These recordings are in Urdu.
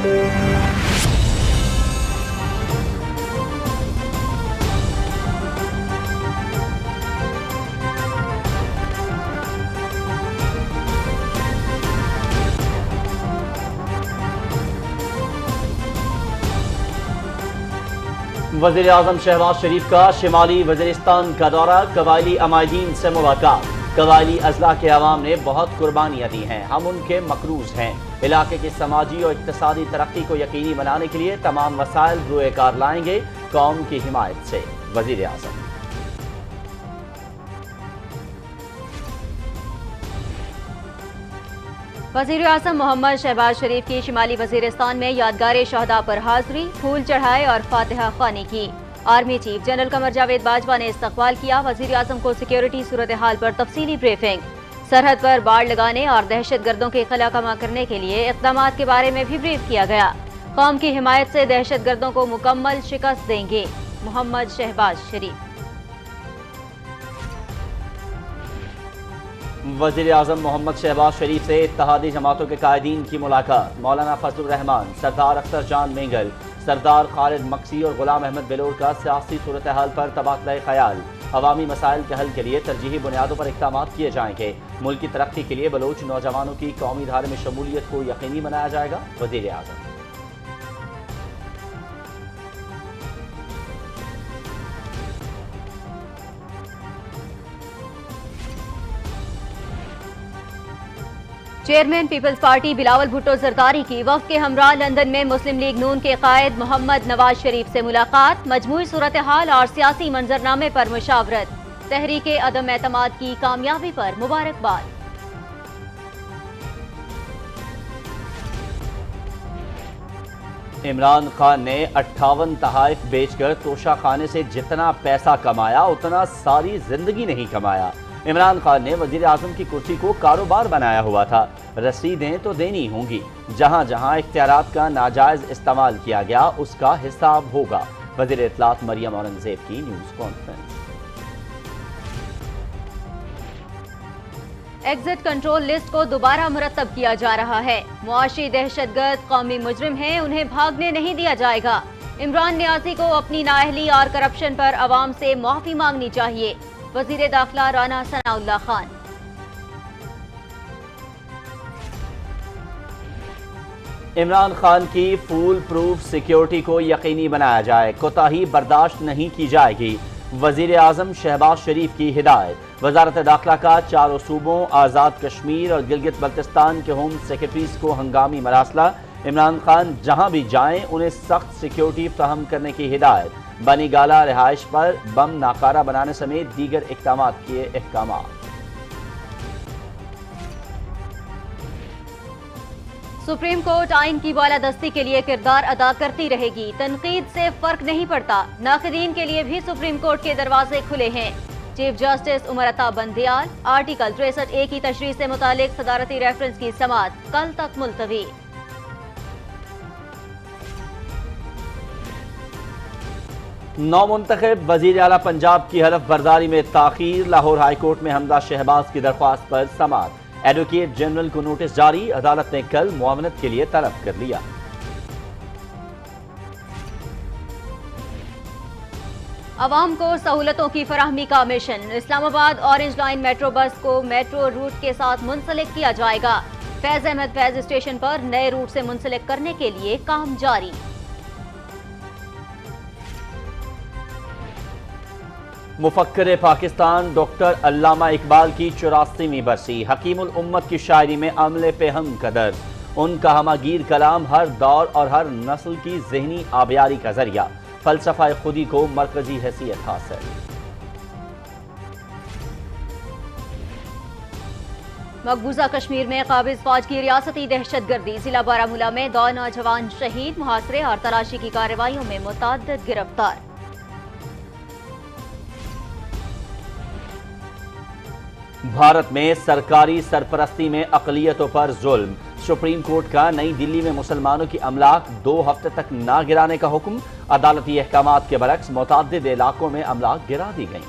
وزیر اعظم شہباز شریف کا شمالی وزیرستان کا دورہ، قبائلی عمائدین سے ملاقات۔ قبائلی اضلاع کے عوام نے بہت قربانیاں دی ہیں، ہم ان کے مقروض ہیں۔ علاقے کی سماجی اور اقتصادی ترقی کو یقینی بنانے کے لیے تمام وسائل روئے کار لائیں گے، قوم کی حمایت سے وزیر اعظم۔ وزیر اعظم محمد شہباز شریف کی شمالی وزیرستان میں یادگار شہداء پر حاضری، پھول چڑھائے اور فاتحہ خوانی کی۔ Army chief general Qamar Javed Bajwa نے استقبال کیا۔ وزیر اعظم کو سیکیورٹی صورتحال پر تفصیلی بریفنگ، سرحد پر باڑ لگانے اور دہشت گردوں کے خلا کما کرنے کے لیے اقدامات کے بارے میں بھی بریف کیا گیا۔ قوم کی حمایت سے دہشت گردوں کو مکمل شکست دیں گے، محمد شہباز شریف۔ وزیر اعظم محمد شہباز شریف سے اتحادی جماعتوں کے قائدین کی ملاقات۔ مولانا فضل الرحمان، سردار اختر جان مینگل، سردار خالد مکسی اور غلام احمد بلور کا سیاسی صورتحال پر تبادلہ خیال۔ عوامی مسائل کے حل کے لیے ترجیحی بنیادوں پر اقدامات کیے جائیں گے۔ ملک کی ترقی کے لیے بلوچ نوجوانوں کی قومی دھارے میں شمولیت کو یقینی بنایا جائے گا، وزیر اعظم۔ Chairman peoples party Bilawal Bhutto Zardari کی وفد کے ہمراہ لندن میں مسلم لیگ نون کے قائد محمد نواز شریف سے ملاقات۔ مجموعی صورتحال اور سیاسی منظرنامے پر مشاورت۔ تحریک عدم اعتماد کی کامیابی پر مبارکباد۔ عمران خان نے 58 تحائف بیچ کر توشہ خانے سے جتنا پیسہ کمایا اتنا ساری زندگی نہیں کمایا۔ عمران خان نے وزیر اعظم کی کرسی کو کاروبار بنایا ہوا تھا، رسیدیں تو دینی ہوں گی، جہاں جہاں اختیارات کا ناجائز استعمال کیا گیا اس کا حساب ہوگا۔ وزیر اطلاعات مریم اورنگزیب کی news conference. Exit control list کو دوبارہ مرتب کیا جا رہا ہے۔ معاشی دہشت گرد قومی مجرم ہیں، انہیں بھاگنے نہیں دیا جائے گا۔ عمران نیازی کو اپنی نااہلی اور کرپشن پر عوام سے معافی مانگنی چاہیے، وزیر داخلہ رانا ثناء اللہ خان۔ عمران خان کی فول پروف سیکیورٹی کو یقینی بنایا جائے، کوتاہی برداشت نہیں کی جائے گی، وزیر اعظم شہباز شریف کی ہدایت۔ وزارت داخلہ کا چاروں صوبوں آزاد کشمیر اور گلگت بلتستان کے ہوم سیکرٹریز کو ہنگامی مراسلہ۔ عمران خان جہاں بھی جائیں انہیں سخت سیکیورٹی فراہم کرنے کی ہدایت۔ بنی گالہ رہائش پر بم ناکارہ بنانے سمیت دیگر اقدامات کیے احکامات۔ سپریم کورٹ آئین کی بالادستی کے لیے کردار ادا کرتی رہے گی، تنقید سے فرق نہیں پڑتا، ناقدین کے لیے بھی سپریم کورٹ کے دروازے کھلے ہیں۔ Chief justice Umar Ata Bandial. Article 63A کی تشریح سے متعلق صدارتی ریفرنس کی سماعت کل تک ملتوی۔ نو منتخب وزیر اعلیٰ پنجاب کی حلف برداری میں تاخیر، لاہور ہائی کورٹ میں حمزہ شہباز کی درخواست پر سماعت۔ ایڈوکیٹ جنرل کو نوٹس جاری، عدالت نے کل معاونت کے لیے طلب کر لیا۔ عوام کو سہولتوں کی فراہمی کا مشن، اسلام آباد اورنج لائن میٹرو بس کو میٹرو روٹ کے ساتھ منسلک کیا جائے گا۔ فیض احمد فیض اسٹیشن پر نئے روٹ سے منسلک کرنے کے لیے کام جاری۔ مفکر پاکستان ڈاکٹر علامہ اقبال کی 84ویں برسی، حکیم الامت کی شاعری میں عمل پہ ہم قدر، ان کا ہمہ گیر کلام ہر دور اور ہر نسل کی ذہنی آبیاری کا ذریعہ، فلسفہ خودی کو مرکزی حیثیت حاصل۔ مقبوضہ کشمیر میں قابض فوج کی ریاستی دہشت گردی، ضلع بارہمولہ میں 2 نوجوان شہید، محاصرے اور تلاشی کی کارروائیوں میں متعدد گرفتار۔ بھارت میں سرکاری سرپرستی میں اقلیتوں پر ظلم، سپریم کورٹ کا نئی دلی میں مسلمانوں کی املاک 2 ہفتے تک نہ گرانے کا حکم، عدالتی احکامات کے برعکس متعدد علاقوں میں املاک گرا دی گئیں۔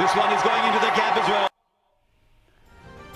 This one is going into the gap as well.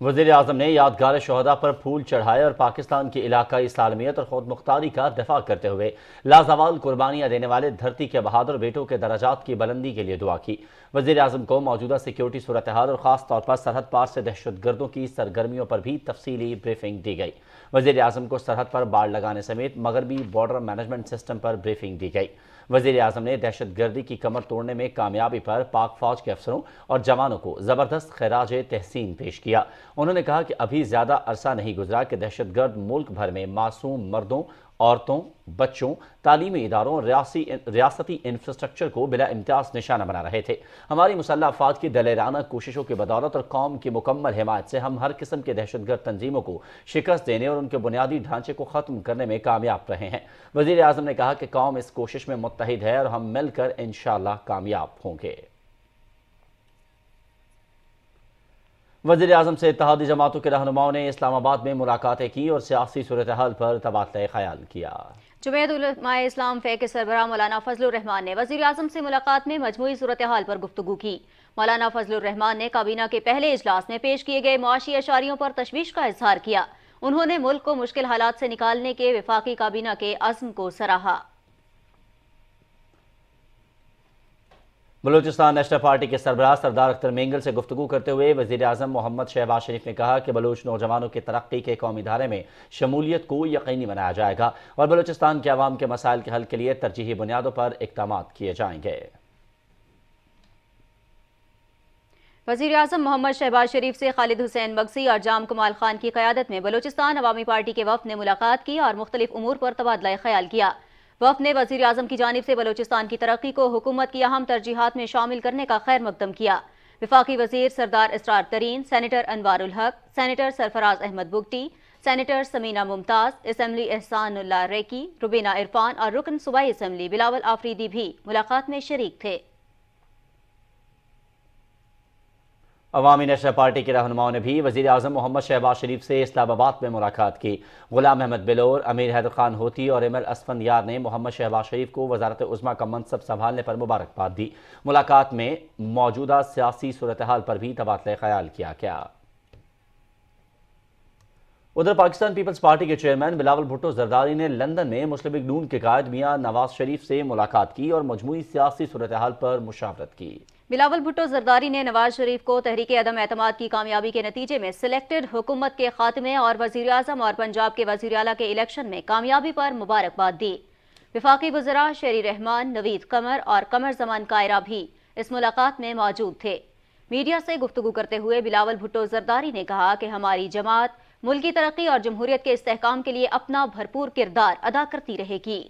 وزیر اعظم نے یادگار شہداء پر پھول چڑھائے اور پاکستان کی علاقائی سالمیت اور خود مختاری کا دفاع کرتے ہوئے لازوال قربانیاں دینے والے دھرتی کے بہادر بیٹوں کے درجات کی بلندی کے لیے دعا کی۔ وزیر اعظم کو موجودہ سیکیورٹی صورتحال اور خاص طور پر سرحد پار سے دہشت گردوں کی سرگرمیوں پر بھی تفصیلی بریفنگ دی گئی۔ وزیر اعظم کو سرحد پر باڑ لگانے سمیت مغربی بارڈر مینجمنٹ سسٹم پر بریفنگ دی گئی۔ وزیر اعظم نے دہشت گردی کی کمر توڑنے میں کامیابی پر پاک فوج کے افسروں اور جوانوں کو زبردست خراج تحسین پیش کیا۔ انہوں نے کہا کہ ابھی زیادہ عرصہ نہیں گزرا کہ دہشت گرد ملک بھر میں معصوم مردوں، عورتوں، بچوں، تعلیمی اداروں اور ریاستی انفراسٹرکچر کو بلا امتیاز نشانہ بنا رہے تھے۔ ہماری مسلح افواج کی دلیرانہ کوششوں کی بدولت اور قوم کی مکمل حمایت سے ہم ہر قسم کے دہشت گرد تنظیموں کو شکست دینے اور ان کے بنیادی ڈھانچے کو ختم کرنے میں کامیاب رہے ہیں۔ وزیر اعظم نے کہا کہ قوم اس کوشش میں متحد ہے اور ہم مل کر انشاءاللہ کامیاب ہوں گے۔ وزیر اعظم سے اتحادی جماعتوں کے رہنماؤں نے اسلام آباد میں ملاقاتیں کی اور سیاسی صورتحال پر تبادلہ خیال کیا۔ جمعیت علماء اسلام فے کے سربراہ مولانا فضل الرحمان نے وزیر اعظم سے ملاقات میں مجموعی صورتحال پر گفتگو کی۔ مولانا فضل الرحمان نے کابینہ کے پہلے اجلاس میں پیش کیے گئے معاشی اشاریوں پر تشویش کا اظہار کیا۔ انہوں نے ملک کو مشکل حالات سے نکالنے کے وفاقی کابینہ کے عزم کو سراہا۔ بلوچستان نیشنل پارٹی کے سربراہ سردار اختر مینگل سے گفتگو کرتے ہوئے وزیر اعظم محمد شہباز شریف نے کہا کہ بلوچ نوجوانوں کی ترقی کے قومی دھارے میں شمولیت کو یقینی بنایا جائے گا اور بلوچستان کے عوام کے مسائل کے حل کے لیے ترجیحی بنیادوں پر اقدامات کیے جائیں گے۔ وزیر اعظم محمد شہباز شریف سے خالد حسین مگسی اور جام کمال خان کی قیادت میں بلوچستان عوامی پارٹی کے وفد نے ملاقات کی اور مختلف امور پر تبادلہ خیال کیا۔ وفد نے وزیر اعظم کی جانب سے بلوچستان کی ترقی کو حکومت کی اہم ترجیحات میں شامل کرنے کا خیر مقدم کیا۔ وفاقی وزیر سردار اسرار ترین، سینیٹر انوار الحق، سینیٹر سرفراز احمد بگٹی، سینیٹر سمینہ ممتاز، اسمبلی احسان اللہ ریکی، ربینہ عرفان اور رکن صوبائی اسمبلی بلاول آفریدی بھی ملاقات میں شریک تھے۔ عوامی نیشنل پارٹی کے رہنماؤں نے بھی وزیر اعظم محمد شہباز شریف سے اسلام آباد میں ملاقات کی۔ غلام احمد بلور، امیر حیدر خان ہوتی اور ایم ایل اسفندیار نے محمد شہباز شریف کو وزارت عظمیٰ کا منصب سنبھالنے پر مبارکباد دی۔ ملاقات میں موجودہ سیاسی صورتحال پر بھی تبادلہ خیال کیا گیا۔ ادھر پاکستان پیپلز پارٹی کے چیئرمین بلاول بھٹو زرداری نے لندن میں مسلم لیگ نون کے قائد میاں نواز شریف سے ملاقات کی اور مجموعی سیاسی صورتحال پر مشاورت کی۔ بلاول بھٹو زرداری نے نواز شریف کو تحریک عدم اعتماد کی کامیابی کے نتیجے میں سلیکٹڈ حکومت کے خاتمے اور وزیر اعظم اور پنجاب کے وزیر اعلیٰ کے الیکشن میں کامیابی پر مبارکباد دی۔ وفاقی وزراء شیری رحمان، نوید قمر اور قمر زمان کائرہ بھی اس ملاقات میں موجود تھے۔ میڈیا سے گفتگو کرتے ہوئے بلاول بھٹو زرداری نے کہا کہ ہماری جماعت ملکی ترقی اور جمہوریت کے استحکام کے لیے اپنا بھرپور کردار ادا کرتی رہے گی۔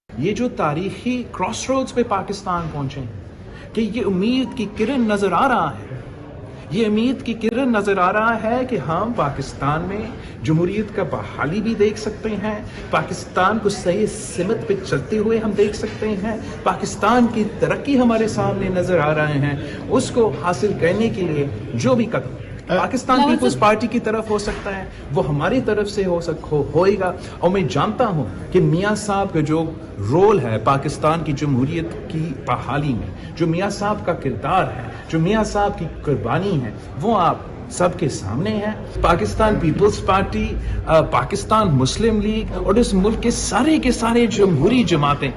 یہ جو تاریخی کراس روڈز پہ پاکستان پہنچے ہیں کہ یہ امید کی کرن نظر آ رہا ہے، یہ امید کی کرن نظر آ رہا ہے کہ ہم پاکستان میں جمہوریت کا بحالی بھی دیکھ سکتے ہیں، پاکستان کو صحیح سمت پہ چلتے ہوئے ہم دیکھ سکتے ہیں، پاکستان کی ترقی ہمارے سامنے نظر آ رہے ہیں۔ اس کو حاصل کرنے کے لیے جو بھی قدم پاکستان پیپلز پارٹی کی طرف ہو سکتا ہے وہ ہماری طرف سے ہوئے گا، اور میں جانتا ہوں کہ میاں صاحب کا جو رول ہے پاکستان کی جمہوریت کی بحالی میں، جو میاں صاحب کا کردار ہے، جو میاں صاحب کی قربانی ہے، وہ آپ سب کے سامنے ہے۔ پاکستان پیپلز پارٹی، پاکستان مسلم لیگ اور اس ملک کے سارے جمہوری جماعتیں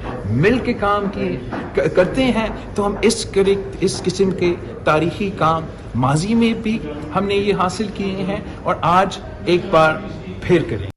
مل کے کام کرتے ہیں تو ہم اس قسم کے تاریخی کام ماضی میں بھی ہم نے یہ حاصل کیے ہیں اور آج ایک بار پھر کریں۔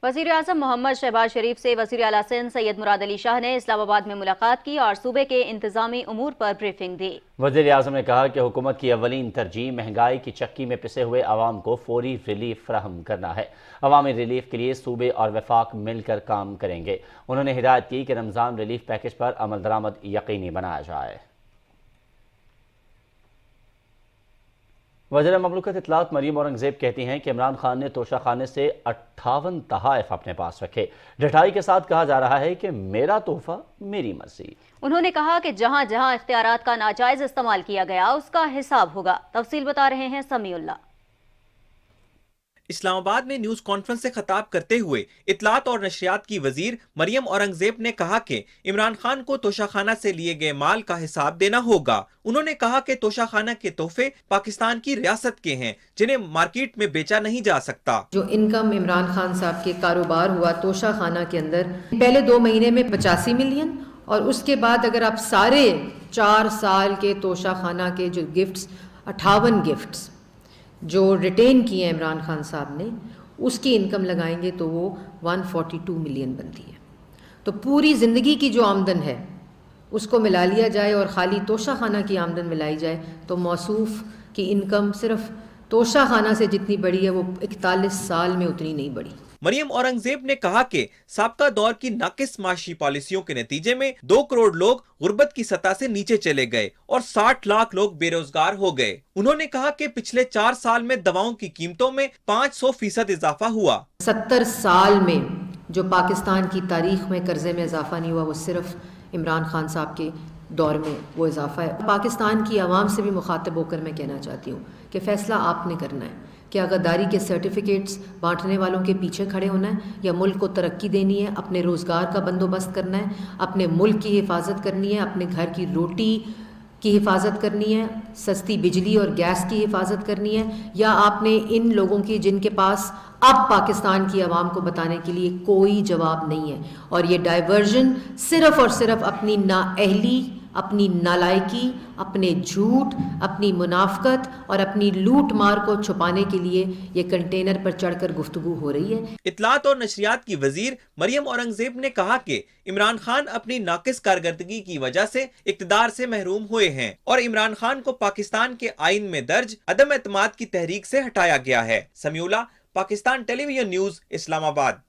وزیر اعظم محمد شہباز شریف سے وزیر اعلیٰ سندھ سید مراد علی شاہ نے اسلام آباد میں ملاقات کی اور صوبے کے انتظامی امور پر بریفنگ دی۔ وزیر اعظم نے کہا کہ حکومت کی اولین ترجیح مہنگائی کی چکی میں پسے ہوئے عوام کو فوری ریلیف فراہم کرنا ہے۔ عوامی ریلیف کے لیے صوبے اور وفاق مل کر کام کریں گے۔ انہوں نے ہدایت کی کہ رمضان ریلیف پیکج پر عمل درآمد یقینی بنایا جائے۔ وزیر مملکت اطلاعات مریم اورنگزیب کہتی ہیں کہ عمران خان نے توشہ خانے سے 58 تحائف اپنے پاس رکھے۔ ڈٹائی کے ساتھ کہا جا رہا ہے کہ میرا تحفہ میری مرضی۔ انہوں نے کہا کہ جہاں جہاں اختیارات کا ناجائز استعمال کیا گیا اس کا حساب ہوگا۔ تفصیل بتا رہے ہیں سمیع اللہ۔ اسلام آباد میں نیوز کانفرنس سے خطاب کرتے ہوئے اطلاعات اور نشریات کی وزیر مریم اورنگزیب نے کہا کہ عمران خان کو توشہ خانہ سے لیے گئے مال کا حساب دینا ہوگا۔ انہوں نے کہا کہ توشہ خانہ کے تحفے پاکستان کی ریاست کے ہیں جنہیں مارکیٹ میں بیچا نہیں جا سکتا۔ جو انکم عمران خان صاحب کے کاروبار ہوا توشہ خانہ کے اندر پہلے 2 مہینے میں 85 ملین، اور اس کے بعد اگر آپ سارے 4 سال کے توشہ خانہ کے جو گفٹس 58 گفٹس جو ریٹین کیے ہیں عمران خان صاحب نے، اس کی انکم لگائیں گے تو وہ 142 ملین بنتی ہے۔ تو پوری زندگی کی جو آمدن ہے اس کو ملا لیا جائے اور خالی توشہ خانہ کی آمدن ملائی جائے تو موصوف کی انکم صرف توشہ خانہ سے جتنی بڑی ہے وہ 41 سال میں اتنی نہیں بڑھی۔ مریم اورنگزیب نے کہا کہ سابقہ دور کی ناقص معاشی پالیسیوں کے نتیجے میں 2 کروڑ لوگ غربت کی سطح سے نیچے چلے گئے اور 60 لاکھ لوگ بے روزگار ہو گئے۔ انہوں نے کہا کہ پچھلے 4 سال میں دواؤں کی قیمتوں میں 500% اضافہ ہوا۔ 70 سال میں جو پاکستان کی تاریخ میں قرضے میں اضافہ نہیں ہوا وہ صرف عمران خان صاحب کے دور میں وہ اضافہ ہے۔ پاکستان کی عوام سے بھی مخاطب ہو کر میں کہنا چاہتی ہوں کہ فیصلہ آپ نے کرنا ہے کہ غداری کے سرٹیفکیٹس بانٹنے والوں کے پیچھے کھڑے ہونا ہے یا ملک کو ترقی دینی ہے، اپنے روزگار کا بندوبست کرنا ہے، اپنے ملک کی حفاظت کرنی ہے، اپنے گھر کی روٹی کی حفاظت کرنی ہے، سستی بجلی اور گیس کی حفاظت کرنی ہے، یا آپ نے ان لوگوں کی جن کے پاس اب پاکستان کی عوام کو بتانے کے لیے کوئی جواب نہیں ہے، اور یہ ڈائیورژن صرف اور صرف اپنی نااہلی، اپنی نالائکی، اپنے جھوٹ، اپنی منافقت اور اپنی لوٹ مار کو چھپانے کے لیے یہ کنٹینر پر چڑھ کر گفتگو ہو رہی ہے۔ اطلاعات اور نشریات کی وزیر مریم اورنگزیب نے کہا کہ عمران خان اپنی ناقص کارکردگی کی وجہ سے اقتدار سے محروم ہوئے ہیں اور عمران خان کو پاکستان کے آئین میں درج عدم اعتماد کی تحریک سے ہٹایا گیا ہے۔ Samiullah, Pakistan television news, Islamabad.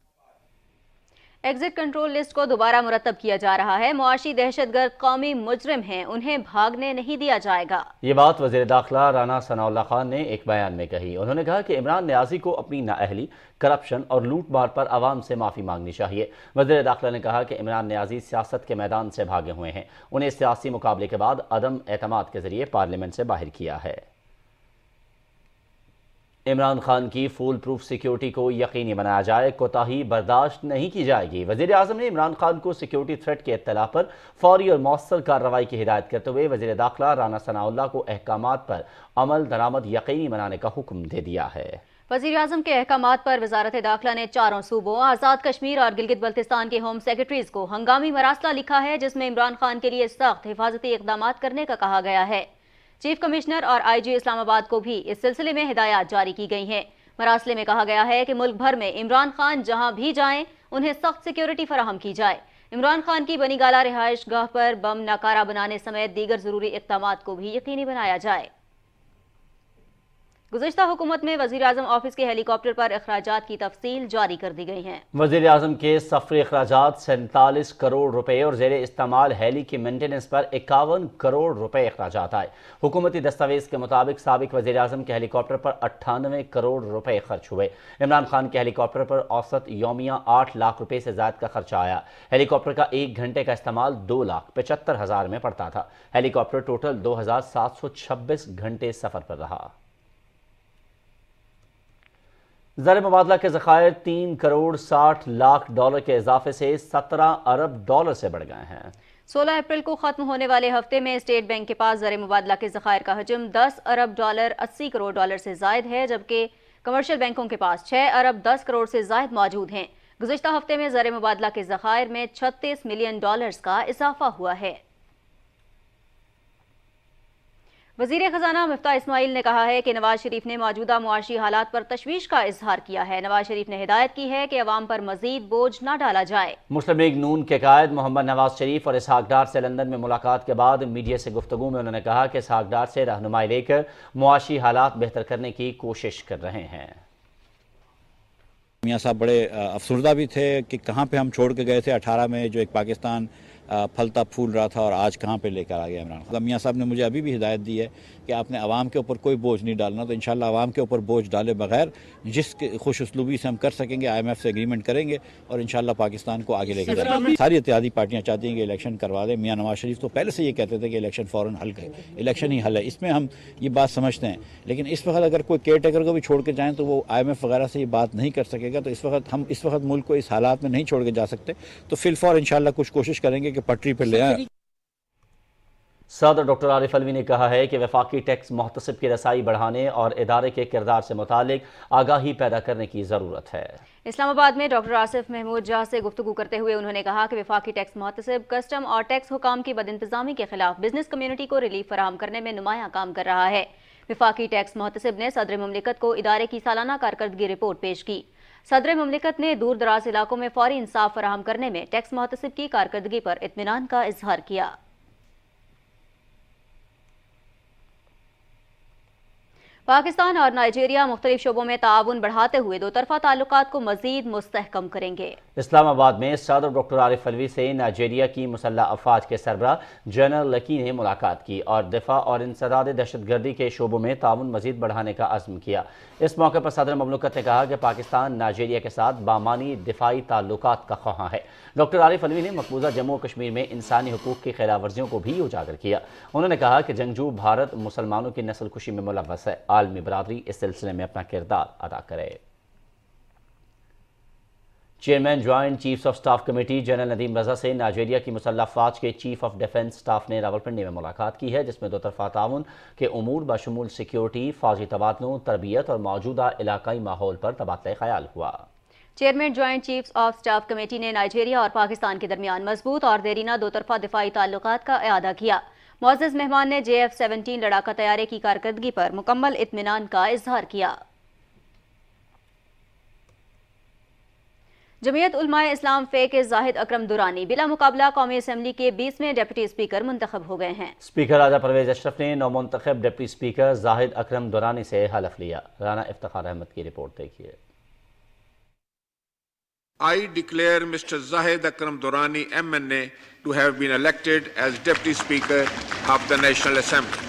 Exit control list کو دوبارہ مرتب کیا جا رہا ہے۔ معاشی دہشت گرد قومی مجرم ہیں، انہیں بھاگنے نہیں دیا جائے گا۔ یہ بات وزیر داخلہ رانا ثناء اللہ خان نے ایک بیان میں کہی۔ انہوں نے کہا کہ عمران نیازی کو اپنی نااہلی، کرپشن اور لوٹ مار پر عوام سے معافی مانگنی چاہیے۔ وزیر داخلہ نے کہا کہ عمران نیازی سیاست کے میدان سے بھاگے ہوئے ہیں، انہیں سیاسی مقابلے کے بعد عدم اعتماد کے ذریعے پارلیمنٹ سے باہر کیا ہے۔ عمران خان کی فول پروف سیکیورٹی کو یقینی بنایا جائے، کوتاہی برداشت نہیں کی جائے گی۔ وزیر اعظم نے عمران خان کو سیکیورٹی تھریٹ کے اطلاع پر فوری اور مؤثر کارروائی کی ہدایت کرتے ہوئے وزیر داخلہ رانا ثناء اللہ کو احکامات پر عمل درآمد یقینی بنانے کا حکم دے دیا ہے۔ وزیر اعظم کے احکامات پر وزارت داخلہ نے 4 صوبوں آزاد کشمیر اور گلگت بلتستان کے ہوم سیکرٹریز کو ہنگامی مراسلہ لکھا ہے، جس میں عمران خان کے لیے سخت حفاظتی اقدامات کرنے کا کہا گیا ہے۔ چیف کمشنر اور آئی جی اسلام آباد کو بھی اس سلسلے میں ہدایات جاری کی گئی ہیں۔ مراسلے میں کہا گیا ہے کہ ملک بھر میں عمران خان جہاں بھی جائیں انہیں سخت سیکیورٹی فراہم کی جائے۔ عمران خان کی بنی گالہ رہائش گاہ پر بم ناکارہ بنانے سمیت دیگر ضروری اقدامات کو بھی یقینی بنایا جائے۔ گزشتہ حکومت میں وزیر اعظم آفس کے ہیلی کاپٹر پر اخراجات کی تفصیل جاری کر دی گئی ہیں۔ وزیر اعظم کے سفری اخراجات 47 کروڑ روپے اور زیر استعمال ہیلی کی مینٹیننس پر 51 کروڑ روپے اخراجات آئے۔ حکومتی دستاویز کے مطابق سابق وزیر اعظم کے ہیلی کاپٹر پر 98 کروڑ روپے خرچ ہوئے۔ عمران خان کے ہیلی کاپٹر پر اوسط یومیہ 8 لاکھ روپے سے زائد کا خرچہ آیا۔ ہیلی کاپٹر کا 1 گھنٹے کا استعمال 2,75,000 میں پڑتا تھا۔ ہیلی کاپٹر ٹوٹل 2,726 گھنٹے سفر پر رہا۔ زر مبادلہ کے ذخائر 3 کروڑ 60 لاکھ ڈالر کے اضافے سے 17 ارب ڈالر سے بڑھ گئے ہیں۔ 16 اپریل کو ختم ہونے والے ہفتے میں اسٹیٹ بینک کے پاس زر مبادلہ کے ذخائر کا حجم 10 ارب ڈالر 80 کروڑ ڈالر سے زائد ہے، جبکہ کمرشل بینکوں کے پاس 6 ارب 10 کروڑ سے زائد موجود ہیں۔ گزشتہ ہفتے میں زر مبادلہ کے ذخائر میں 36 ملین ڈالرز کا اضافہ ہوا ہے۔ وزیر خزانہ مفتاح اسماعیل نے کہا ہے کہ نواز شریف نے موجودہ معاشی حالات پر تشویش کا اظہار کیا ہے۔ نواز شریف نے ہدایت کی ہے کہ عوام پر مزید بوجھ نہ ڈالا جائے۔ مسلم لیگ نون کے قائد محمد نواز شریف اور اسحاق ڈار سے لندن میں ملاقات کے بعد میڈیا سے گفتگو میں انہوں نے کہا کہ اسحاق ڈار سے رہنمائی لے کر معاشی حالات بہتر کرنے کی کوشش کر رہے ہیں۔ میاں صاحب بڑے افسردہ بھی تھے کہ کہاں پہ ہم چھوڑ کے گئے تھے 18 میں جو ایک پاکستان پھلتا پھول رہا تھا اور آج کہاں پہ لے کر آ گیا عمران خان. میاں صاحب نے مجھے ابھی بھی ہدایت دی ہے کہ آپ نے عوام کے اوپر کوئی بوجھ نہیں ڈالنا, تو انشاءاللہ عوام کے اوپر بوجھ ڈالے بغیر جس خوش اسلوبی سے ہم کر سکیں گے IMF سے ایگریمنٹ کریں گے اور انشاءاللہ پاکستان کو آگے لے کے جائیں گے. ساری اتحادی پارٹیاں چاہتی ہیں کہ الیکشن کروا دیں. میاں نواز شریف تو پہلے سے یہ کہتے تھے کہ الیکشن فوراً حل کرے, الیکشن ہی حل ہے, اس میں ہم یہ بات سمجھتے ہیں. لیکن اس وقت اگر کوئی کیئر ٹیکر کو بھی چھوڑ کے جائیں تو وہ IMF وغیرہ سے یہ بات نہیں کر سکے گا. تو اس وقت ملک کو اس حالات میں نہیں چھوڑ کے جا سکتے, تو فی الفور انشاءاللہ کچھ کوشش کریں گے کہ پٹری پہ لے آئیں. صدر ڈاکٹر عارف علوی نے کہا ہے کہ وفاقی ٹیکس محتسب کی رسائی بڑھانے اور ادارے کے کردار سے متعلق آگاہی پیدا کرنے کی ضرورت ہے. اسلام آباد میں ڈاکٹر آصف محمود جہاں سے گفتگو کرتے ہوئے انہوں نے کہا کہ وفاقی ٹیکس محتسب کسٹم اور ٹیکس حکام کی بدانتظامی کے خلاف بزنس کمیونٹی کو ریلیف فراہم کرنے میں نمایاں کام کر رہا ہے. وفاقی ٹیکس محتسب نے صدر مملکت کو ادارے کی سالانہ کارکردگی رپورٹ پیش کی. صدر مملکت نے دور دراز علاقوں میں فوری انصاف فراہم کرنے میں ٹیکس محتسب کی کارکردگی پر اطمینان کا اظہار کیا. پاکستان اور نائجیریا مختلف شعبوں میں تعاون بڑھاتے ہوئے دو طرفہ تعلقات کو مزید مستحکم کریں گے. اسلام آباد میں صدر ڈاکٹر عارف علوی سے نائجیریا کی مسلح افواج کے سربراہ جنرل لکی نے ملاقات کی اور دفاع اور انسداد دہشت گردی کے شعبوں میں تعاون مزید بڑھانے کا عزم کیا. اس موقع پر صدر مملکت نے کہا کہ پاکستان نائجیریا کے ساتھ بامانی دفاعی تعلقات کا خواہاں ہے. ڈاکٹر عارف علوی نے مقبوضہ جموں و کشمیر میں انسانی حقوق کی خلاف ورزیوں کو بھی اجاگر کیا. انہوں نے کہا کہ جنگجو بھارت مسلمانوں کی نسل کشی میں ملوث ہے. عالمی برادری اس سلسلے میں اپنا کردار ادا کرے. Chairman joint chiefs of staff committee general Nadeem Raza سے نائجیریا کی مسلح افواج کے چیف آف ڈیفنس سٹاف نے راولپنڈی میں ملاقات کی ہے, جس میں دو طرفہ تعاون کے امور بشمول سیکیورٹی, فوجی تبادلوں, تربیت اور موجودہ علاقائی ماحول پر تبادلہ خیال ہوا. Chairman joint chiefs of staff committee نے نائجیریا اور پاکستان کے درمیان مضبوط اور دیرینہ دو طرفہ دفاعی تعلقات کا اعادہ کیا. معزز مہمان نے JF-17 لڑاکا طیارے کی کارکردگی پر مکمل اطمینان کا اظہار کیا. جمعیت علماء اسلام فے کے زاہد اکرم درانی بلا مقابلہ قومی اسمبلی کے 20ویں ڈپٹی اسپیکر منتخب ہو گئے ہیں. اسپیکر راجہ پرویز اشرف نے نومنتخب ڈپٹی اسپیکر زاہد اکرم درانی سے حلف لیا. رانا افتخار احمد کی رپورٹ دیکھیے. I declare Mr. Zahid Akram Durrani MNA to have been elected as Deputy Speaker of the National Assembly.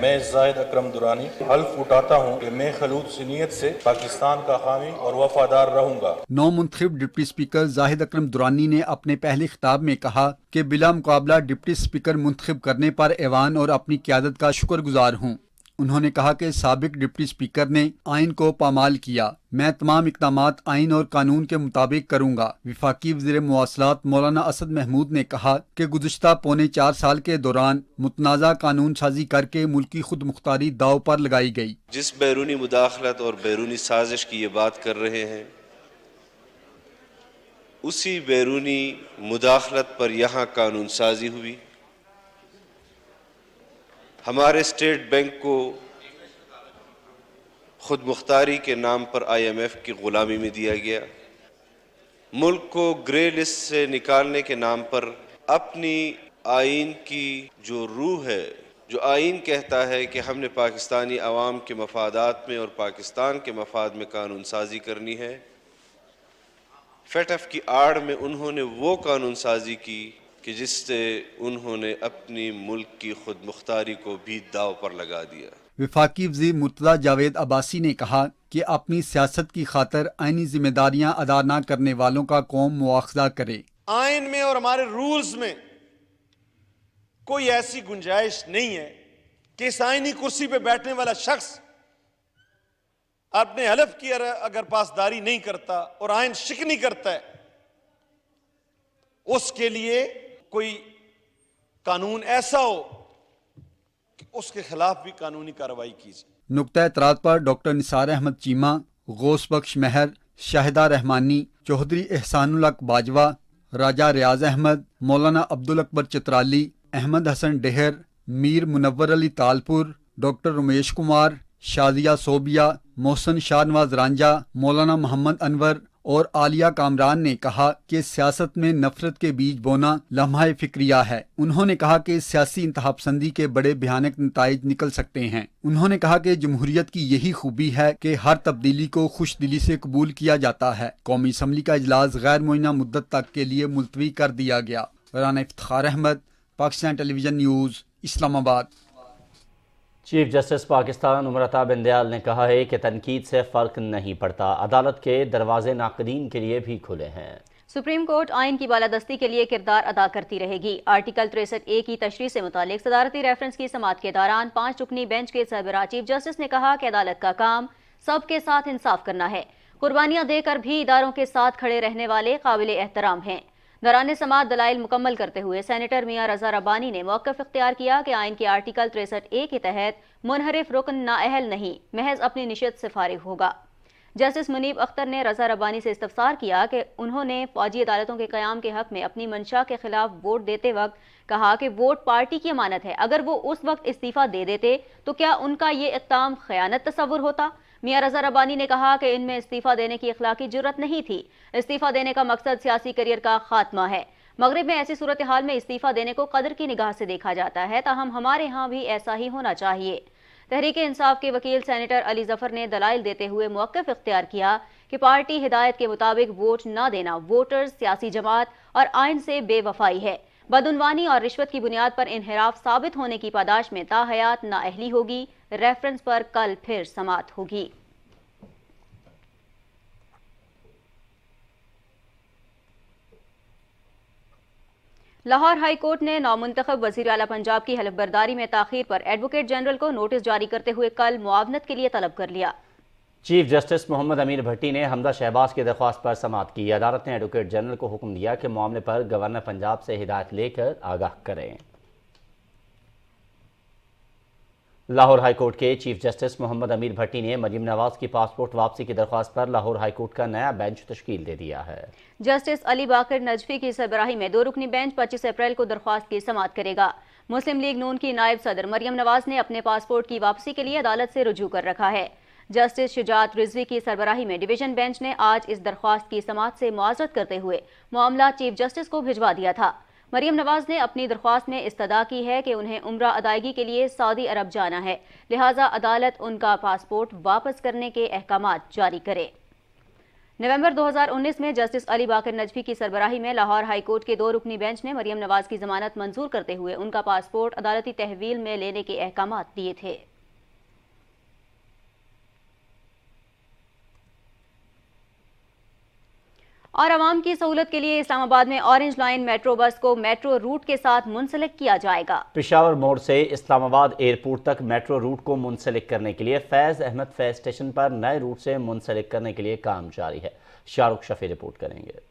میں زاہد اکرم درانی حلف اٹھاتا ہوں کہ میں خلوص نیت سے پاکستان کا حامی اور وفادار رہوں گا. نو منتخب ڈپٹی اسپیکر زاہد اکرم درانی نے اپنے پہلے خطاب میں کہا کہ بلا مقابلہ ڈپٹی اسپیکر منتخب کرنے پر ایوان اور اپنی قیادت کا شکر گزار ہوں. انہوں نے کہا کہ سابق ڈپٹی اسپیکر نے آئین کو پامال کیا. میں تمام اقدامات آئین اور قانون کے مطابق کروں گا. وفاقی وزیر مواصلات مولانا اسد محمود نے کہا کہ گزشتہ پونے 4 سال کے دوران متنازع قانون سازی کر کے ملکی خود مختاری داؤ پر لگائی گئی. جس بیرونی مداخلت اور بیرونی سازش کی یہ بات کر رہے ہیں، اسی بیرونی مداخلت پر یہاں قانون سازی ہوئی. ہمارے اسٹیٹ بینک کو خود مختاری کے نام پر IMF کی غلامی میں دیا گیا. ملک کو گرے لسٹ سے نکالنے کے نام پر اپنی آئین کی جو روح ہے، جو آئین کہتا ہے کہ ہم نے پاکستانی عوام کے مفادات میں اور پاکستان کے مفاد میں قانون سازی کرنی ہے، FATF کی آڑ میں انہوں نے وہ قانون سازی کی کہ جس سے انہوں نے اپنی ملک کی خود مختاری کو بھی داؤ پر لگا دیا. وفاقی وزیر مرتضی جاوید عباسی نے کہا کہ اپنی سیاست کی خاطر آئینی ذمہ داریاں ادا نہ کرنے والوں کا قوم مواخذہ کرے. آئین میں اور ہمارے رولز میں کوئی ایسی گنجائش نہیں ہے کہ اس آئینی کرسی پہ بیٹھنے والا شخص اپنے حلف کی اگر پاسداری نہیں کرتا اور آئین شکنی کرتا ہے، اس کے لیے کوئی قانون ایسا ہو کہ اس کے خلاف بھی قانونی کارروائی کی جائے. نقطہ اعتراض پر ڈاکٹر نثار احمد چیمہ، غوث بخش مہر، شاہدہ رحمانی، چودھری احسان الحق باجوہ، راجہ ریاض احمد، مولانا عبدالاکبر چترالی، احمد حسن ڈہر، میر منور علی تالپور، ڈاکٹر رمیش کمار، شازیہ صوبیہ، محسن شاہ نواز رانجھا، مولانا محمد انور اور عالیہ کامران نے کہا کہ سیاست میں نفرت کے بیج بونا لمحہ فکریہ ہے۔ انہوں نے کہا کہ سیاسی انتہا پسندی کے بڑے بھیانک نتائج نکل سکتے ہیں۔ انہوں نے کہا کہ جمہوریت کی یہی خوبی ہے کہ ہر تبدیلی کو خوش دلی سے قبول کیا جاتا ہے۔ قومی اسمبلی کا اجلاس غیر معینہ مدت تک کے لیے ملتوی کر دیا گیا۔ Rana Iftikhar Ahmad, Pakistan television news, اسلام آباد۔ چیف جسٹس پاکستان امرتا بندیال نے کہا ہے کہ تنقید سے فرق نہیں پڑتا، عدالت کے دروازے ناقدین کے لیے بھی کھلے ہیں۔ سپریم کورٹ آئین کی بالادستی کے لیے کردار ادا کرتی رہے گی۔ آرٹیکل 63A کی تشریح سے متعلق صدارتی ریفرنس کی سماعت کے دوران 5 رکنی بینچ کے سربراہ چیف جسٹس نے کہا کہ عدالت کا کام سب کے ساتھ انصاف کرنا ہے۔ قربانیاں دے کر بھی اداروں کے ساتھ کھڑے رہنے والے قابل احترام ہیں۔ دوران سماعت دلائل مکمل کرتے ہوئے سینیٹر میاں رضا ربانی نے موقف اختیار کیا کہ آئین کے آرٹیکل 63A کے تحت منحرف رکن نااہل نہیں، محض اپنی نشست سے فارغ ہوگا۔ جسٹس منیب اختر نے رضا ربانی سے استفسار کیا کہ انہوں نے فوجی عدالتوں کے قیام کے حق میں اپنی منشا کے خلاف ووٹ دیتے وقت کہا کہ ووٹ پارٹی کی امانت ہے، اگر وہ اس وقت استعفیٰ دے دیتے تو کیا ان کا یہ اقدام خیانت تصور ہوتا؟ میاں رضا ربانی نے کہا کہ ان میں استعفیٰ دینے کی اخلاقی جرت نہیں تھی۔ استعفیٰ دینے کا مقصد سیاسی کیریئر کا خاتمہ ہے۔ مغرب میں ایسی صورتحال میں استعفیٰ دینے کو قدر کی نگاہ سے دیکھا جاتا ہے، تاہم ہمارے ہاں بھی ایسا ہی ہونا چاہیے۔ تحریک انصاف کے وکیل سینیٹر علی ظفر نے دلائل دیتے ہوئے موقف اختیار کیا کہ پارٹی ہدایت کے مطابق ووٹ نہ دینا ووٹرز، سیاسی جماعت اور آئین سے بے وفائی ہے۔ بدعنوانی اور رشوت کی بنیاد پر انحراف ثابت ہونے کی پاداش میں تاحیات نااہلی ہوگی۔ ریفرنس پر کل پھر سماعت ہوگی۔ لاہور ہائی کورٹ نے نامنتخب وزیر اعلیٰ پنجاب کی حلف برداری میں تاخیر پر ایڈوکیٹ جنرل کو نوٹس جاری کرتے ہوئے کل معاونت کے لیے طلب کر لیا۔ چیف جسٹس محمد امیر بھٹی نے حمزہ شہباز کی درخواست پر سماعت کی۔ عدالت نے ایڈوکیٹ جنرل کو حکم دیا کہ معاملے پر گورنر پنجاب سے ہدایت لے کر آگاہ کریں۔ لاہور ہائی کورٹ کے چیف جسٹس محمد امیر بھٹی نے مریم نواز کی پاسپورٹ واپسی کی درخواست پر لاہور ہائی کورٹ کا نیا بینچ تشکیل دے دیا ہے۔ جسٹس علی باقر نجفی کی سربراہی میں 2 رکنی بینچ 25 اپریل کو درخواست کی سماعت کرے گا۔ مسلم لیگ نون کی نائب صدر مریم نواز نے اپنے پاسپورٹ کی واپسی کے لیے عدالت سے رجوع کر رکھا ہے۔ جسٹس شجاعت رضوی کی سربراہی میں ڈویژن بینچ نے آج اس درخواست کی سماعت سے معذرت کرتے ہوئے معاملہ چیف جسٹس کو بھجوا دیا تھا۔ مریم نواز نے اپنی درخواست میں استدعا کی ہے کہ انہیں عمرہ ادائیگی کے لیے سعودی عرب جانا ہے، لہٰذا عدالت ان کا پاسپورٹ واپس کرنے کے احکامات جاری کرے۔ نومبر 2019 میں جسٹس علی باقر نجفی کی سربراہی میں لاہور ہائی کورٹ کے 2 رکنی بینچ نے مریم نواز کی ضمانت منظور کرتے ہوئے ان کا پاسپورٹ عدالتی تحویل میں لینے کے احکامات دیے تھے۔ اور عوام کی سہولت کے لیے اسلام آباد میں اورنج لائن میٹرو بس کو میٹرو روٹ کے ساتھ منسلک کیا جائے گا۔ پشاور موڑ سے اسلام آباد ایئرپورٹ تک میٹرو روٹ کو منسلک کرنے کے لیے فیض احمد فیض اسٹیشن پر نئے روٹ سے منسلک کرنے کے لیے کام جاری ہے۔ شاہ رخ شفیع رپورٹ کریں گے۔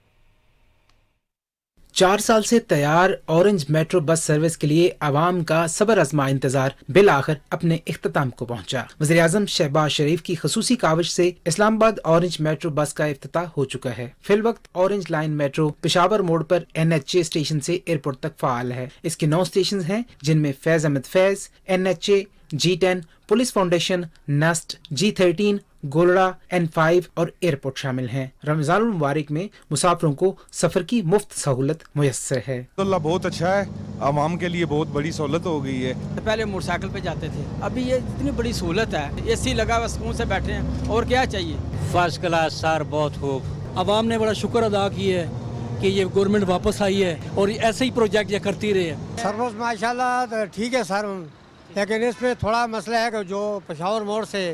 4 سال سے تیار اورنج میٹرو بس سروس کے لیے عوام کا صبر آزما انتظار بالآخر اپنے اختتام کو پہنچا۔ وزیر اعظم شہباز شریف کی خصوصی کاوش سے اسلام آباد اورنج میٹرو بس کا افتتاح ہو چکا ہے۔ فی الوقت اورنج لائن میٹرو پشاور موڑ پر NHA اسٹیشن سے ایئرپورٹ تک فعال ہے۔ اس کے 9 اسٹیشن ہیں جن میں Faiz Ahmad Faiz, NHA، G10، police foundation, NUST, G13، Golra, N5 اور ایئرپورٹ شامل ہیں۔ رمضان المبارک میں مسافروں کو سفر کی مفت سہولت میسر ہے۔ اللہ بہت اچھا ہے، عوام کے لیے بہت بڑی سہولت ہو گئی ہے۔ پہلے موٹر سائیکل پہ جاتے تھے، ابھی یہ اتنی بڑی سہولت ہے، AC لگا ہوا سکون سے بیٹھے ہیں، اور کیا چاہیے۔ فرسٹ کلاس سر، بہت خوب۔ عوام نے بڑا شکر ادا کیا ہے کہ یہ گورنمنٹ واپس آئی ہے اور ایسے ہی پروجیکٹ یہ کرتی رہے۔ سروس ماشاءاللہ ٹھیک ہے سر، لیکن اس میں تھوڑا مسئلہ ہے کہ جو پشاور موڑ سے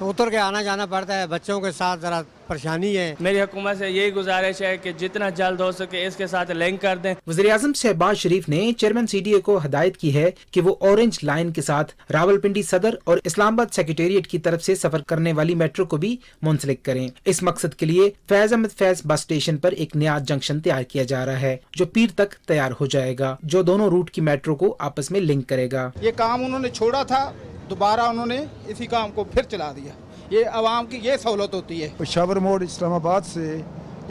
اتر کے آنا جانا پڑتا ہے، بچوں کے ساتھ ذرا پریشانی ہے۔ میری حکومت سے یہی گزارش ہے کہ جتنا جلد ہو سکے اس کے ساتھ لنک کر دیں۔ وزیر اعظم شہباز شریف نے چیئرمین CDA کو ہدایت کی ہے کہ وہ اورنج لائن کے ساتھ راولپنڈی صدر اور اسلام آباد سیکریٹریٹ کی طرف سے سفر کرنے والی میٹرو کو بھی منسلک کریں۔ اس مقصد کے لیے فیض احمد فیض بس اسٹیشن پر ایک نیا جنکشن تیار کیا جا رہا ہے جو پیر تک تیار ہو جائے گا، جو دونوں روٹ کی میٹرو کو آپس میں لنک کرے گا۔ یہ کام انہوں نے چھوڑا تھا، دوبارہ انہوں نے اسی کام کو پھر چلا دیا۔ یہ عوام کی یہ سہولت ہوتی ہے۔ پشاور موڑ اسلام آباد سے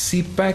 CPAC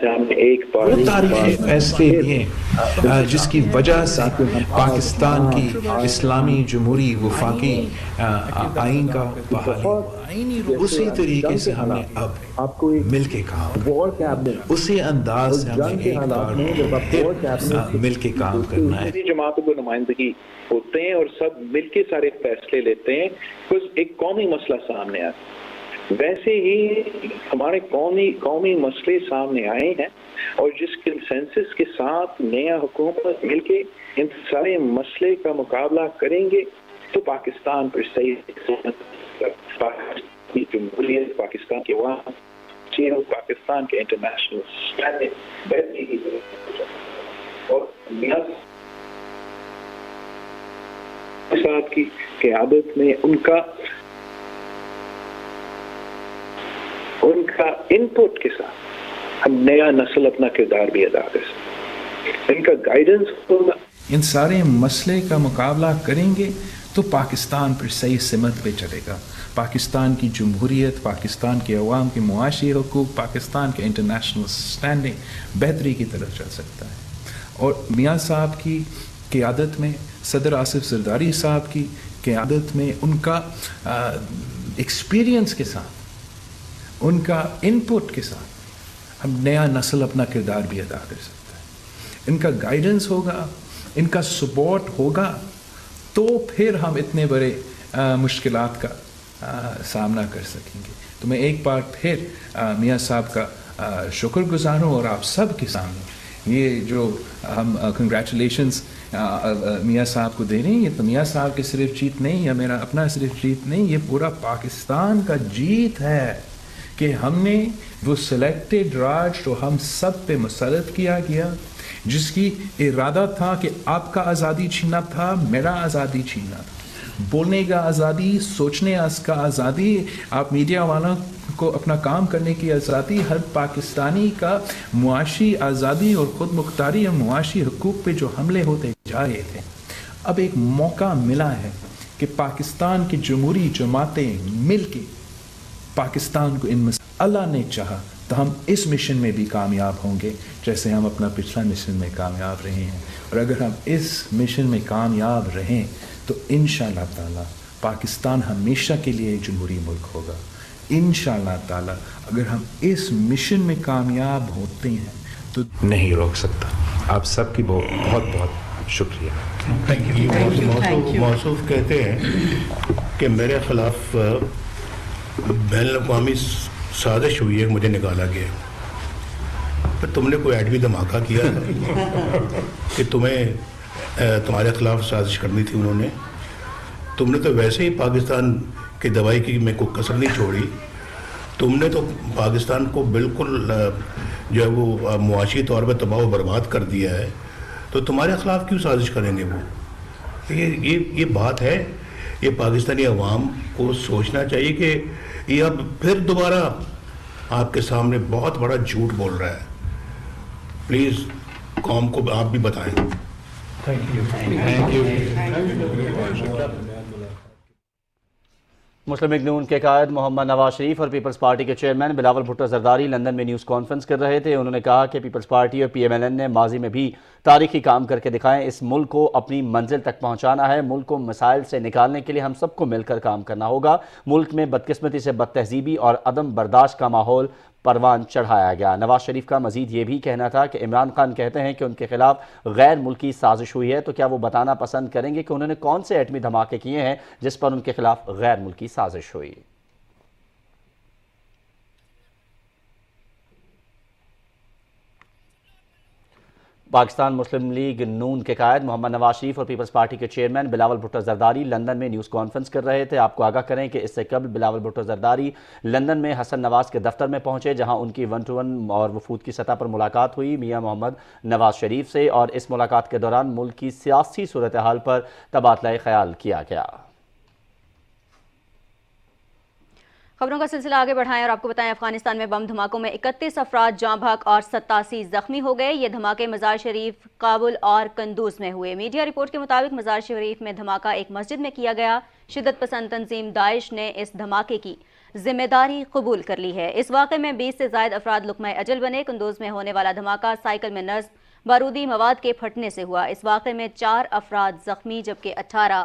سے ہم نے ایک بار وہ تاریخی فیصلے لیے جس کی وجہ سے پاکستان کی اسلامی جمہوری وفاقی آئین کا بحالی، اسی طریقے سے ہم نے اب مل کے کام، اسی انداز سے ہم نے ایک بار مل کے کام کرنا ہے۔ جماعتوں کو نمائندگی ہوتے ہیں اور سب مل کے سارے فیصلے لیتے ہیں، کچھ ایک قومی مسئلہ سامنے آتا ہے۔ ویسے ہی ہمارے قومی مسئلے سامنے آئے ہیں اور جس کنسنسس کے ساتھ نیا حکومت مل کے ان سارے مسئلے کا مقابلہ کریں گے تو پاکستان پر صحیح پاکستان کی جمہوریت، پاکستان کے عوام، پاکستان کے انٹرنیشنل اسٹینڈنگ بہتری اور ساتھ کی قیادت میں ان کا انپٹ کے ساتھ ہم نیا نسل اپنا کردار بھی ادا کر سکتے، ان کا گائیڈنس ہوگا۔ ان سارے مسئلے کا مقابلہ کریں گے تو پاکستان پھر صحیح سمت پہ چلے گا، پاکستان کی جمہوریت، پاکستان کے عوام کے معاشی حقوق، پاکستان کے انٹرنیشنل اسٹینڈنگ بہتری کی طرف چل سکتا ہے۔ اور میاں صاحب کی قیادت میں، صدر آصف زرداری صاحب کی قیادت میں، ان کا ایکسپیرینس کے ساتھ، ان کا انپٹ کے ساتھ ہم نیا نسل اپنا کردار بھی ادا کر سکتا ہے۔ ان کا گائیڈنس ہوگا، ان کا سپورٹ ہوگا تو پھر ہم اتنے بڑے مشکلات کا سامنا کر سکیں گے۔ تو میں ایک بار پھر میاں صاحب کا شکر گزار ہوں اور آپ سب کے سامنے یہ جو ہم کنگریچولیشنز میاں صاحب کو دے رہے ہیں، یہ تو میاں صاحب کی صرف جیت نہیں، یا میرا اپنا صرف جیت نہیں، یہ پورا پاکستان کا جیت ہے کہ ہم نے وہ سلیکٹڈ راج جو ہم سب پہ مسلط کیا گیا، جس کی ارادہ تھا کہ آپ کا آزادی چھیننا تھا، میرا آزادی چھیننا تھا، بولنے کا آزادی، سوچنے کا آزادی، آپ میڈیا والوں کو اپنا کام کرنے کی آزادی، ہر پاکستانی کا معاشی آزادی اور خود مختاری اور معاشی حقوق پہ جو حملے ہوتے جا رہے تھے، اب ایک موقع ملا ہے کہ پاکستان کی جمہوری جماعتیں مل کے پاکستان کو ان اللہ نے چاہا تو ہم اس مشن میں بھی کامیاب ہوں گے جیسے ہم اپنا پچھلا مشن میں کامیاب رہے ہیں، اور اگر ہم اس مشن میں کامیاب رہیں تو انشاءاللہ تعالی پاکستان ہمیشہ کے لیے ایک جمہوری ملک ہوگا۔ انشاءاللہ تعالی اگر ہم اس مشن میں کامیاب ہوتے ہیں تو نہیں روک سکتا۔ آپ سب کی بہت بہت شکریہ۔ موصوف کہتے ہیں کہ میرے خلاف بین الاقوامی سازش ہوئی ہے، مجھے نکالا گیا، پھر تم نے کوئی ایڈمی دھماکہ کیا کہ تمہارے خلاف سازش کرنی تھی انہوں نے، تم نے تو ویسے ہی پاکستان کی دوائی کی میں کوئی کسر نہیں چھوڑی، تم نے تو پاکستان کو بالکل جو ہے وہ معاشی طور پہ تباہ و برباد کر دیا ہے، تو تمہارے خلاف کیوں سازش کریں گے وہ؟ یہ بات ہے، یہ پاکستانی عوام کو سوچنا چاہیے کہ یہ اب پھر دوبارہ آپ کے سامنے بہت بڑا جھوٹ بول رہا ہے۔ پلیز قوم کو آپ بھی بتائیں۔ مسلم لیگ نون کے قائد محمد نواز شریف اور پیپلز پارٹی کے چیئرمین بلاول بھٹو زرداری لندن میں نیوز کانفرنس کر رہے تھے۔ انہوں نے کہا کہ پیپلز پارٹی اور پی ایم ایل این نے ماضی میں بھی تاریخی کام کر کے دکھائیں، اس ملک کو اپنی منزل تک پہنچانا ہے، ملک کو مسائل سے نکالنے کے لیے ہم سب کو مل کر کام کرنا ہوگا۔ ملک میں بدقسمتی سے بد تہذیبی اور عدم برداشت کا ماحول پروان چڑھایا گیا۔ نواز شریف کا مزید یہ بھی کہنا تھا کہ عمران خان کہتے ہیں کہ ان کے خلاف غیر ملکی سازش ہوئی ہے، تو کیا وہ بتانا پسند کریں گے کہ انہوں نے کون سے ایٹمی دھماکے کیے ہیں جس پر ان کے خلاف غیر ملکی سازش ہوئی؟ پاکستان مسلم لیگ نون کے قائد محمد نواز شریف اور پیپلز پارٹی کے چیئرمین بلاول بھٹو زرداری لندن میں نیوز کانفرنس کر رہے تھے۔ آپ کو آگاہ کریں کہ اس سے قبل بلاول بھٹو زرداری لندن میں حسن نواز کے دفتر میں پہنچے، جہاں ان کی 1-to-1 اور وفود کی سطح پر ملاقات ہوئی میاں محمد نواز شریف سے، اور اس ملاقات کے دوران ملک کی سیاسی صورتحال پر تبادلہ خیال کیا گیا۔ خبروں کا سلسلہ آگے بڑھائیں اور آپ کو بتائیں افغانستان میں بم دھماکوں میں 31 افراد جاں بحق اور 87 زخمی ہو گئے۔ یہ دھماکے مزار شریف، کابل اور قندوز میں ہوئے۔ میڈیا رپورٹ کے مطابق مزار شریف میں دھماکہ ایک مسجد میں کیا گیا۔ شدت پسند تنظیم داعش نے اس دھماکے کی ذمہ داری قبول کر لی ہے۔ اس واقعے میں 20 سے زائد افراد لقمہ اجل بنے۔ کندوز میں ہونے والا دھماکہ سائیکل میں نصب بارودی مواد کے پھٹنے سے ہوا۔ اس واقعے میں 4 افراد زخمی جبکہ 18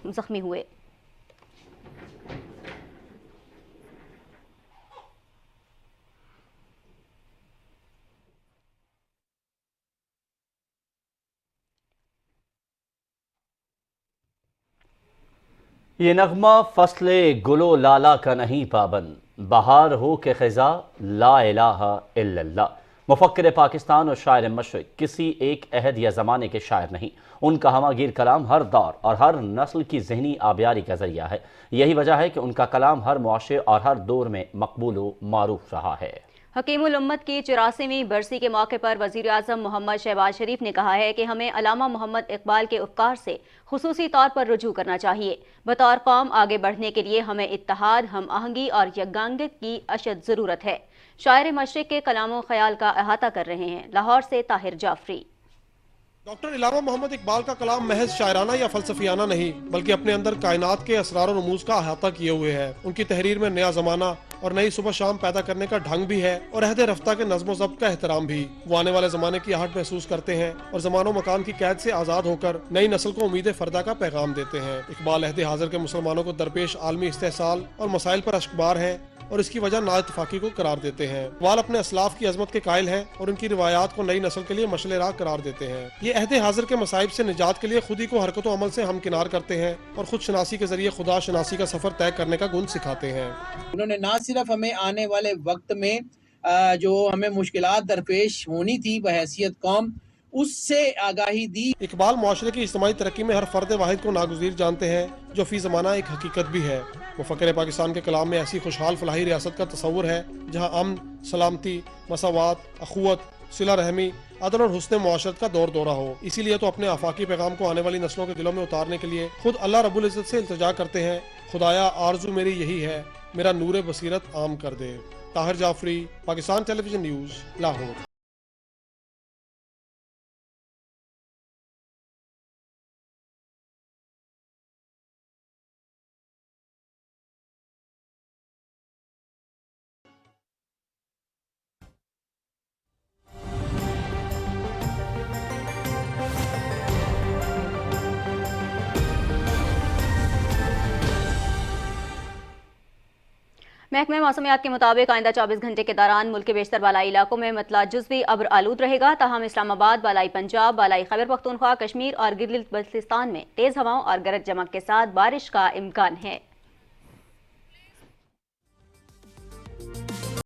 زخمی ہوئے۔ یہ نغمہ فصل گلو لالا کا نہیں پابند، بہار ہو کہ خزاں لا الہ الا اللہ۔ مفکر پاکستان اور شاعر مشرق کسی ایک عہد یا زمانے کے شاعر نہیں، ان کا ہمہ گیر کلام ہر دور اور ہر نسل کی ذہنی آبیاری کا ذریعہ ہے۔ یہی وجہ ہے کہ ان کا کلام ہر معاشرے اور ہر دور میں مقبول و معروف رہا ہے۔ حکیم الامت کی 84ویں برسی کے موقع پر وزیر اعظم محمد شہباز شریف نے کہا ہے کہ ہمیں علامہ محمد اقبال کے افکار سے خصوصی طور پر رجوع کرنا چاہیے۔ بطور قوم آگے بڑھنے کے لیے ہمیں اتحاد، ہم آہنگی اور یکجانگت کی اشد ضرورت ہے۔ شاعر مشرق کے کلام و خیال کا احاطہ کر رہے ہیں۔ لاہور سے طاہر جعفری۔ ڈاکٹر علامہ محمد اقبال کا کلام محض شاعرانہ یا فلسفیانہ نہیں بلکہ اپنے اندر کائنات کے اسرار و رموز کا احاطہ کیے ہوئے ہے۔ ان کی تحریر میں نیا زمانہ اور نئی صبح شام پیدا کرنے کا ڈھنگ بھی ہے اور عہد رفتہ کے نظم و ضبط کا احترام بھی۔ وہ آنے والے زمانے کی آہٹ محسوس کرتے ہیں اور زمان و مکان کی قید سے آزاد ہو کر نئی نسل کو امید فردہ کا پیغام دیتے ہیں۔ اقبال عہد حاضر کے مسلمانوں کو درپیش عالمی استحصال اور مسائل پر اشکبار ہیں اور اس کی وجہ نا اتفاقی کو قرار دیتے ہیں۔ اقبال اپنے اسلاف کی عظمت کے قائل ہیں اور ان کی روایات کو نئی نسل کے لیے مشعل راہ قرار دیتے ہیں۔ یہ عہد حاضر کے مصائب سے نجات کے لیے خود ہی کو حرکت و عمل سے ہمکنار کرتے ہیں اور خود شناسی کے ذریعے خدا شناسی کا سفر طے کرنے کا گن سکھاتے ہیں۔ انہوں نے نہ صرف ہمیں آنے والے وقت میں جو ہمیں مشکلات درپیش ہونی تھی بحیثیت قوم، اس سے آگاہی دی۔ اقبال معاشرے کی اجتماعی ترقی میں ہر فرد واحد کو ناگزیر جانتے ہیں جو فی زمانہ ایک حقیقت بھی ہے۔ مفکر پاکستان کے کلام میں ایسی خوشحال فلاحی ریاست کا تصور ہے جہاں امن، سلامتی، مساوات، اخوت، صلہ رحمی، عدل اور حسن معاشرت کا دور دورہ ہو۔ اسی لیے تو اپنے آفاقی پیغام کو آنے والی نسلوں کے دلوں میں اتارنے کے لیے خود اللہ رب العزت سے التجا کرتے ہیں، خدایا آرزو میری یہی ہے، میرا نور بصیرت عام کر دے۔ Tahir Jafri, Pakistan television news, Lahore. محکمہ موسمیات کے مطابق آئندہ 24 گھنٹے کے دوران ملک کے بیشتر بالائی علاقوں میں مطلع جزوی ابر آلود رہے گا، تاہم اسلام آباد، بالائی پنجاب، بالائی خیبر پختونخوا، کشمیر اور گلگت بلتستان میں تیز ہواؤں اور گرج چمک کے ساتھ بارش کا امکان ہے۔